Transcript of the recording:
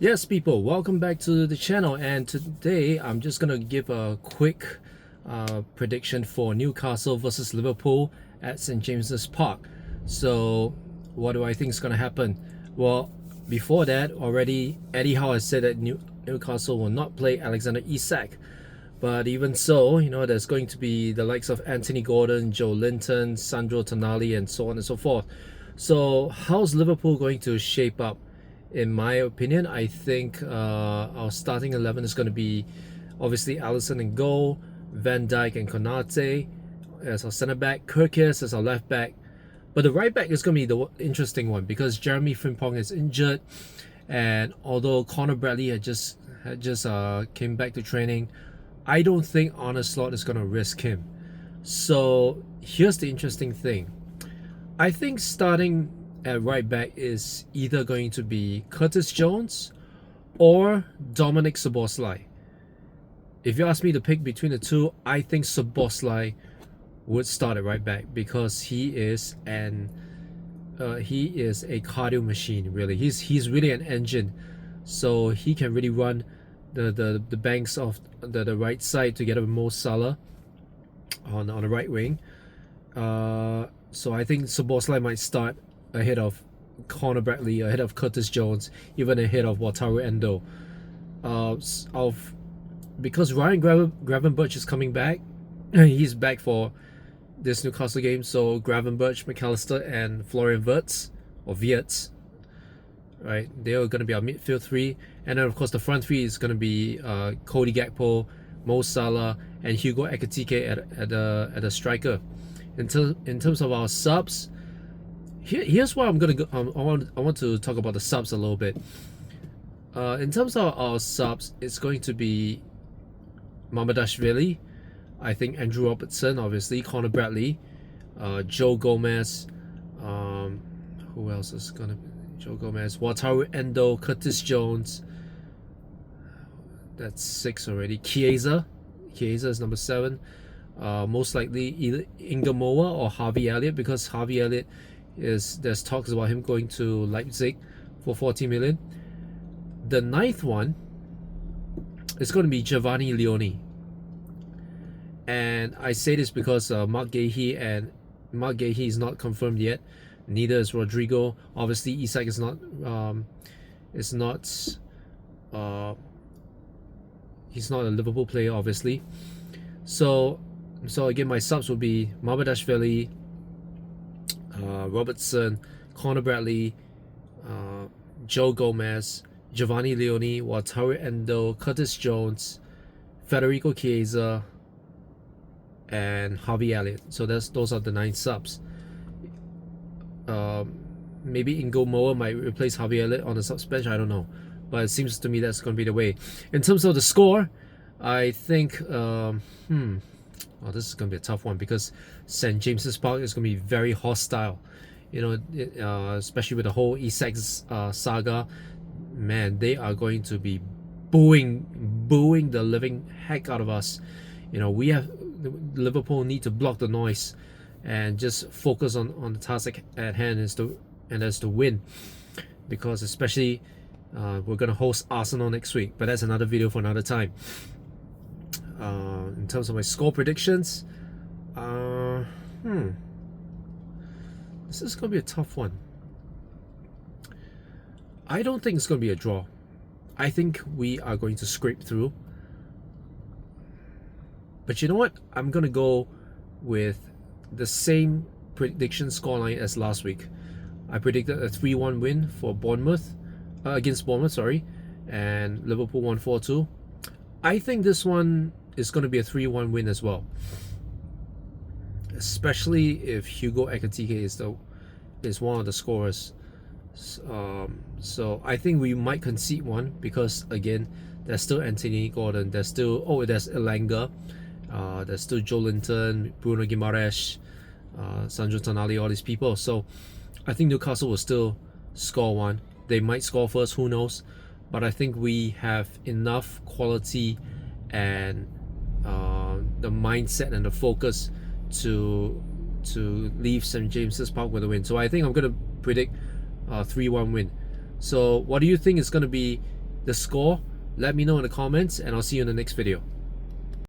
Yes, people, welcome back to the channel, and today I'm just gonna give a quick prediction for Newcastle versus Liverpool at St James's Park. So what do I think is gonna happen? Well, before that, already Eddie Howe has said that Newcastle will not play Alexander Isak. But even so, there's going to be the likes of Anthony Gordon, Joe Linton, Sandro Tonali, and so on and so forth. So how's Liverpool going to shape up? In my opinion, I think our starting 11 is going to be obviously Alisson in goal, Van Dijk and Konate as our centre back, Kirkis as our left back. But the right back is going to be the interesting one because Jeremy Frimpong is injured, and although Conor Bradley had just came back to training, I don't think Arne Slot is going to risk him. So here's the interesting thing. I think starting at right back is either going to be Curtis Jones or Dominic Szoboszlai. If you ask me to pick between the two, I think Szoboszlai would start at right back because he is a cardio machine. Really, he's really an engine, so he can really run the banks of the right side together with Mo Salah on the right wing. So I think Szoboszlai might start ahead of Conor Bradley, ahead of Curtis Jones, even ahead of Wataru Endo. Because Ryan Gravenberch is coming back, he's back for this Newcastle game. So Gravenberch, McAllister, and Florian Wirtz, right? They are going to be our midfield three, and then of course the front three is going to be Cody Gakpo, Mo Salah, and Hugo Ekitike at the striker. In terms of our subs, here's why I'm gonna go. I want to talk about the subs a little bit. In terms of our subs, it's going to be Mamadashvili, I think Andrew Robertson, obviously Conor Bradley, Joe Gomez. Who else is gonna be? Joe Gomez, Wataru Endo, Curtis Jones. That's 6 already. Chiesa is number 7. Most likely either Ingamoa or Harvey Elliott, because Harvey Elliott there's talks about him going to Leipzig for 40 million. The 9th one is going to be Giovanni Leone, and I say this because Mark Gahey is not confirmed yet. Neither is Rodrigo. Obviously, Isak is not. He's not a Liverpool player, obviously. So again, my subs will be Mamadashvili, Robertson, Conor Bradley, Joe Gomez, Giovanni Leone, Wataru Endo, Curtis Jones, Federico Chiesa, and Harvey Elliott. So those are the 9 subs. Maybe Ingo Moa might replace Harvey Elliott on the subs bench, I don't know, but it seems to me that's going to be the way. In terms of the score, I think this is going to be a tough one because St James's Park is going to be very hostile. Especially with the whole Isak saga. Man, they are going to be booing the living heck out of us. Liverpool need to block the noise and just focus on the task at hand, that's to win. Because especially we're going to host Arsenal next week, but that's another video for another time. In terms of my score predictions, this is going to be a tough one. I don't think it's going to be a draw. I think we are going to scrape through. But you know what? I'm going to go with the same prediction scoreline as last week. I predicted a 3-1 win for Bournemouth, against Bournemouth, and Liverpool won 4-2. I think this one is going to be a 3-1 win as well, especially if Hugo Ekitike is one of the scorers. So I think we might concede one because again, there's still Anthony Gordon, there's Elanga, there's still Joe Linton, Bruno Guimaraes, Sandro Tonali, all these people. So I think Newcastle will still score one. They might score first, who knows? But I think we have enough quality and the mindset and the focus to leave St James's Park with a win. So I think I'm going to predict a 3-1 win. So what do you think is going to be the score, let me know in the comments, and I'll see you in the next video.